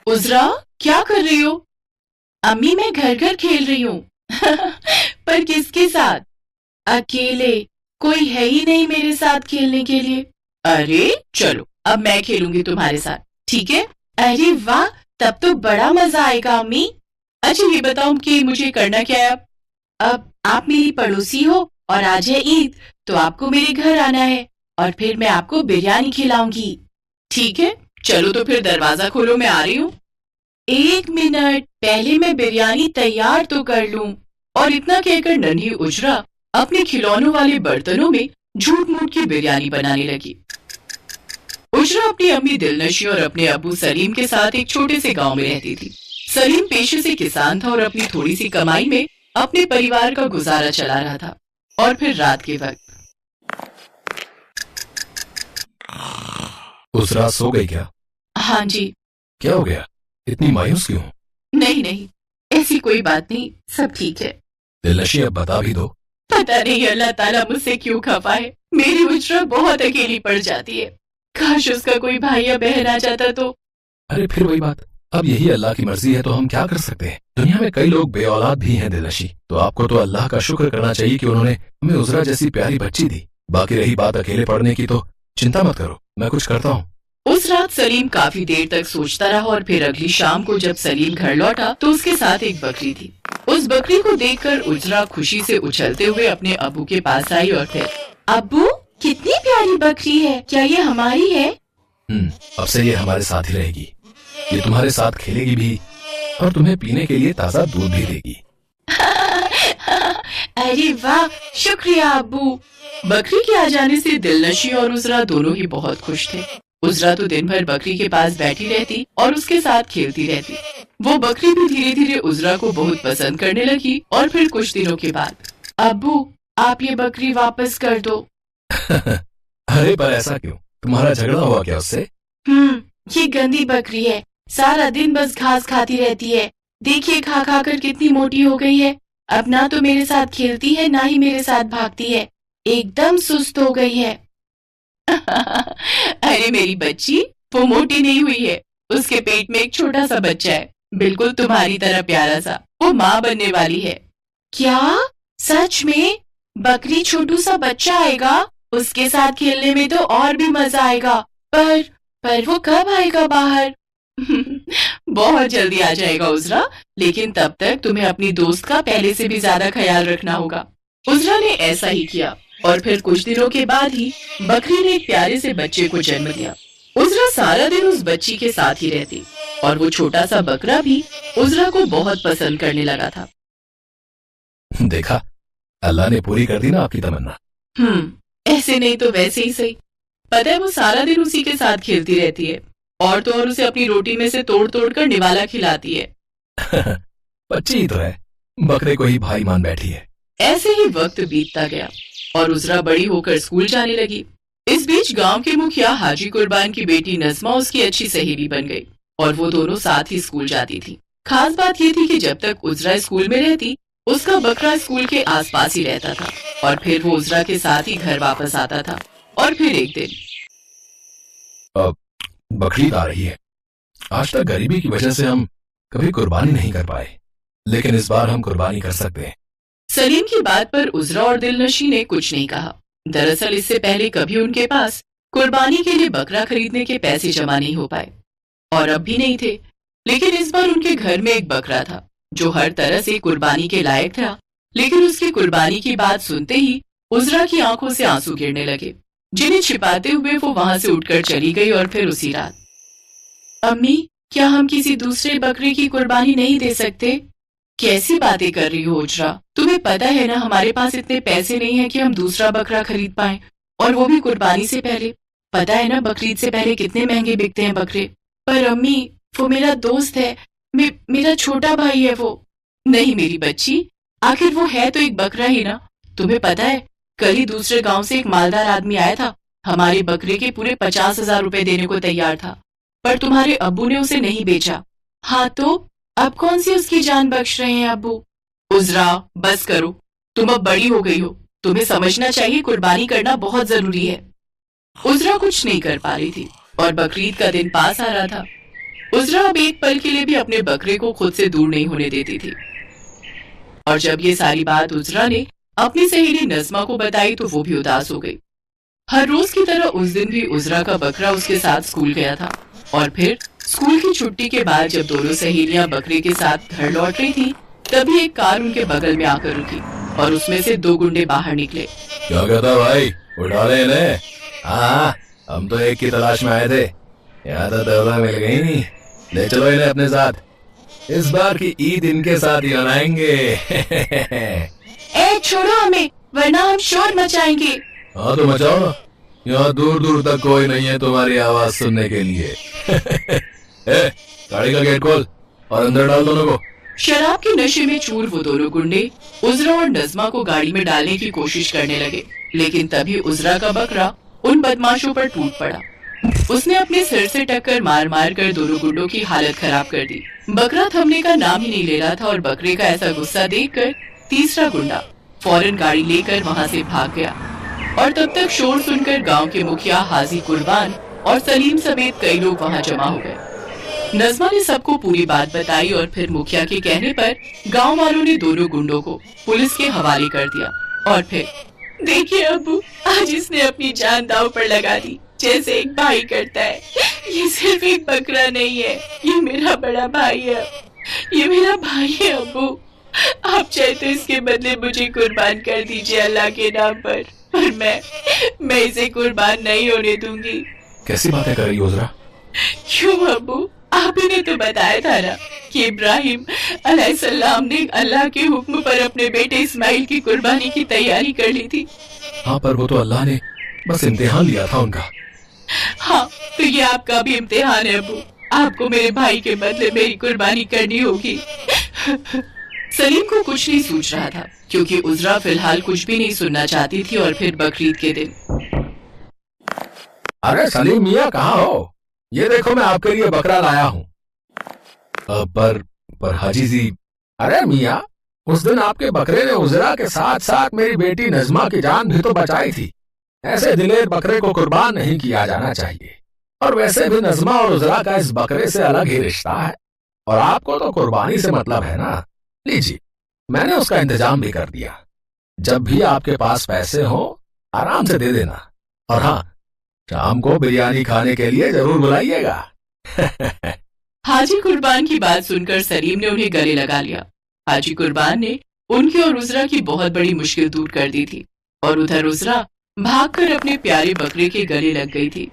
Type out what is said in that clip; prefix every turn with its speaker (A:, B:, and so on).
A: उजरा, क्या कर रही हो? अम्मी, मैं घर घर खेल रही हूँ। पर किसके साथ? अकेले, कोई है ही नहीं मेरे साथ खेलने के लिए। अरे चलो, अब मैं खेलूंगी तुम्हारे साथ, ठीक है? अरे वाह, तब तो बड़ा मजा आएगा अम्मी। अच्छा ये बताओ कि मुझे करना क्या है अब आप मेरी पड़ोसी हो और आज है ईद, तो आपको मेरे घर आना है और फिर मैं आपको बिरयानी खिलाऊंगी। ठीक है, चलो तो फिर दरवाजा खोलो, मैं आ रही हूँ। 1 मिनट, पहले मैं बिरयानी तैयार तो कर लूं। और इतना कहकर नन्ही उजरा अपने खिलौनों वाले बर्तनों में झूठ मूठ की बिरयानी बनाने लगी। उजरा अपनी अम्मी दिलनशी और अपने अब्बू सलीम के साथ एक छोटे से गांव में रहती थी। सलीम पेशे से किसान था और अपनी थोड़ी सी कमाई में अपने परिवार का गुजारा चला रहा था। और फिर रात के वक्त
B: उजरा सो गई क्या?
A: हाँ जी।
B: क्या हो गया, इतनी मायूस क्यों?
A: नहीं नहीं, ऐसी कोई बात नहीं, सब ठीक है।
B: दिलनशी अब बता भी दो।
A: पता नहीं अल्लाह ताला मुझसे क्यों खफा है, मेरी उजरा बहुत अकेली पड़ जाती है। काश उसका कोई भाई या बहन आ जाता तो।
B: अरे फिर वही बात, अब यही अल्लाह की मर्जी है तो हम क्या कर सकते हैं। दुनिया में कई लोग बे औलाद भी हैं दिलनशी, तो आपको तो अल्लाह का शुक्र करना चाहिए कि उन्होंने हमें उजरा जैसी प्यारी बच्ची दी। बाकी रही बात अकेले पड़ने की, तो चिंता मत करो, मैं कुछ करता हूँ।
A: उस रात सलीम काफी देर तक सोचता रहा और फिर अगली शाम को जब सलीम घर लौटा तो उसके साथ एक बकरी थी। उस बकरी को देखकर उजरा खुशी से उछलते हुए अपने अब्बू के पास आई और फिर, अब्बू कितनी प्यारी बकरी है, क्या ये हमारी है?
B: अब से ये हमारे साथ ही रहेगी, ये तुम्हारे साथ खेलेगी भी और तुम्हें पीने के लिए ताज़ा दूध भी देगी।
A: अरे वाह, शुक्रिया अब्बू। बकरी के आ जाने से दिलनशी और उजरा दोनों ही बहुत खुश थे। उजरा तो दिन भर बकरी के पास बैठी रहती और उसके साथ खेलती रहती। वो बकरी भी धीरे धीरे उजरा को बहुत पसंद करने लगी। और फिर कुछ दिनों के बाद, अब्बू आप ये बकरी वापस कर दो।
B: अरे पर ऐसा क्यों, तुम्हारा झगड़ा हुआ क्या उससे?
A: ये गंदी बकरी है, सारा दिन बस घास खाती रहती है। देखिए खा खा कर कितनी मोटी हो गई है। अब ना तो मेरे साथ खेलती है, ना ही मेरे साथ भागती है, एकदम सुस्त हो गई है। अरे मेरी बच्ची, वो मोटी नहीं हुई है, उसके पेट में एक छोटा सा बच्चा है, बिल्कुल तुम्हारी तरह प्यारा सा। वो माँ बनने वाली है। क्या सच में? बकरी छोटू सा बच्चा आएगा, उसके साथ खेलने में तो और भी मजा आएगा। पर वो कब आएगा बाहर? बहुत जल्दी आ जाएगा उजरा, लेकिन तब तक तुम्हें अपनी दोस्त का पहले से भी ज्यादा ख्याल रखना होगा। उजरा ने ऐसा ही किया और फिर कुछ दिनों के बाद ही बकरी ने एक प्यारे से बच्चे को जन्म दिया। उजरा सारा दिन उस बच्ची के साथ ही रहती और वो छोटा सा बकरा भी उजरा को बहुत पसंद करने लगा था।
B: देखा, अल्लाह ने पूरी कर दी ना आपकी तमन्ना।
A: ऐसे नहीं तो वैसे ही सही। पता है वो सारा दिन उसी के साथ खेलती रहती है और तो और उसे अपनी रोटी में से तोड़ तोड़ कर निवाला खिलाती है।
B: बच्ची ही तो है, बकरे को ही भाई मान बैठी है।
A: ऐसे ही वक्त बीतता गया और उजरा बड़ी होकर स्कूल जाने लगी। इस बीच गांव के मुखिया हाजी कुर्बान की बेटी नज़मा उसकी अच्छी सहेली बन गई और वो दोनों साथ ही स्कूल जाती थी। खास बात ये थी कि जब तक उजरा स्कूल में रहती, उसका बकरा स्कूल के आसपास ही रहता था और फिर वो उजरा के साथ ही घर वापस आता था। और फिर एक दिन,
B: बकरीद आ रही है। आज तक गरीबी की वजह से हम कभी कुर्बानी नहीं कर पाए, लेकिन इस बार हम कुर्बानी कर सकते हैं।
A: सलीम की बात पर उजरा और दिलनशी ने कुछ नहीं कहा। दरअसल इससे पहले कभी उनके पास कुर्बानी के लिए बकरा खरीदने के पैसे जमा नहीं हो पाए और अब भी नहीं थे। लेकिन इस बार उनके घर में एक बकरा था जो हर तरह से कुर्बानी के लायक था। लेकिन उसकी कुर्बानी की बात सुनते ही उजरा की आंखों से आंसू गिरने लगे, जिन्हें छिपाते हुए वो वहां से उठकर चली गई। और फिर उसी रात, अम्मी क्या हम किसी दूसरे बकरे की कुर्बानी नहीं दे सकते? कैसी बातें कर रही हो उजरा, तुम्हें पता है ना हमारे पास इतने पैसे नहीं है कि हम दूसरा बकरा खरीद पाएं, और वो भी कुर्बानी से पहले। पता है ना बकरीद से पहले कितने महंगे बिकते हैं बकरे। पर अम्मी वो मेरा दोस्त है, मेरा छोटा भाई है वो। नहीं मेरी बच्ची, आखिर वो है तो एक बकरा ही ना। तुम्हें पता है कल ही दूसरे गांव से एक मालदार आदमी आया था, हमारे बकरे के पूरे 50,000 रुपए देने को तैयार था, पर तुम्हारे अब्बू ने उसे नहीं बेचा। हाँ तो अब कौन सी उसकी जान बख्श रहे हैं अब्बू? उजरा बस करो, तुम अब बड़ी हो गई हो, तुम्हें समझना चाहिए कुर्बानी करना बहुत जरूरी है। उजरा कुछ नहीं कर पा रही थी और बकरीद का दिन पास आ रहा था। उजरा अब एक पल के लिए भी अपने बकरे को खुद से दूर नहीं होने देती थी। और जब ये सारी बात उजरा ने अपनी सहेली नज़मा को बताई तो वो भी उदास हो गई। हर रोज की तरह उस दिन भी उजरा का बकरा उसके साथ स्कूल गया था और फिर स्कूल की छुट्टी के बाद जब दोनों सहेलियां बकरे के साथ घर लौट रही थी तभी एक कार उनके बगल में आकर रुकी और उसमें से 2 गुंडे बाहर निकले।
B: क्या कहता भाई, उठा ले इन्हें। हाँ, हम तो एक की तलाश में आए थे, यहाँ तो दौला मिल गई नहीं। ले चलो इन्हें अपने साथ, इस बार की ईद इनके साथ ही मनाएंगे।
A: ए छोड़ो हमें वरना हम शोर मचाएंगे।
B: हाँ तो मचाओ ना, यहाँ दूर दूर तक कोई नहीं है तुम्हारी आवाज सुनने के लिए। गाड़ी का गेट खोल और अंदर डाल दोनों को।
A: शराब के नशे में चूर वो दोनों गुंडे उजरा और नज़मा को गाड़ी में डालने की कोशिश करने लगे, लेकिन तभी उजरा का बकरा उन बदमाशों पर टूट पड़ा। उसने अपने सिर से टक्कर मार मार कर दोनों गुंडों की हालत खराब कर दी। बकरा थमने का नाम ही नहीं ले रहा था और बकरे का ऐसा गुस्सा देखकर तीसरा गुंडा फौरन गाड़ी लेकर वहाँ से भाग गया और तब तक शोर सुनकर गांव के मुखिया हाजी कुर्बान और सलीम समेत कई लोग वहाँ जमा हो गए। नज़मा ने सबको पूरी बात बताई और फिर मुखिया के कहने पर गांव वालों ने दोनों गुंडों को पुलिस के हवाले कर दिया। और फिर देखिए अब्बू, आज इसने अपनी जान दांव पर लगा दी जैसे एक भाई करता है। ये सिर्फ एक बकरा नहीं है, ये मेरा बड़ा भाई है, ये मेरा भाई है अब्बू। आप चाहे तो इसके बदले मुझे कुर्बान कर दीजिए अल्लाह के नाम पर मैं इसे कुर्बान नहीं होने दूंगी।
B: कैसी बातें कर रही हो उजरा?
A: क्यों अब्बू, आप ही ने तो बताया था ना कि इब्राहिम अलैहिस्सलाम ने अल्लाह के हुक्म पर अपने बेटे इस्माइल की कुर्बानी की तैयारी कर ली थी।
B: हाँ, पर वो तो अल्लाह ने बस इम्तिहान लिया था उनका।
A: हाँ, तो ये आपका भी इम्तिहान है अब्बू, आपको मेरे भाई के बदले मेरी कुर्बानी करनी होगी। सलीम को कुछ नहीं सूझ रहा था क्योंकि उजरा फिलहाल कुछ भी नहीं सुनना चाहती थी। और फिर बकरीद के दिन,
B: अरे सलीम मियाँ कहाँ हो? ये देखो मैं आपके लिए बकरा लाया हूँ। पर हाजी जी। अरे मियाँ, उस दिन आपके बकरे ने उजरा के साथ साथ मेरी बेटी नज़मा की जान भी तो बचाई थी। ऐसे दिलेर बकरे को कुर्बान नहीं किया जाना चाहिए। और वैसे भी नज़मा और उजरा का इस बकरे से अलग ही रिश्ता है और आपको तो कुर्बानी से मतलब है ना। लीजिए, मैंने उसका इंतजाम भी कर दिया। जब भी आपके पास पैसे हो आराम से दे देना। और हाँ, शाम को बिरयानी खाने के लिए जरूर बुलाइएगा।
A: हाजी कुर्बान की बात सुनकर सलीम ने उन्हें गले लगा लिया। हाजी कुर्बान ने उनकी और उजरा की बहुत बड़ी मुश्किल दूर कर दी थी और उधर उजरा भागकर अपने प्यारे बकरे के गले लग गई थी।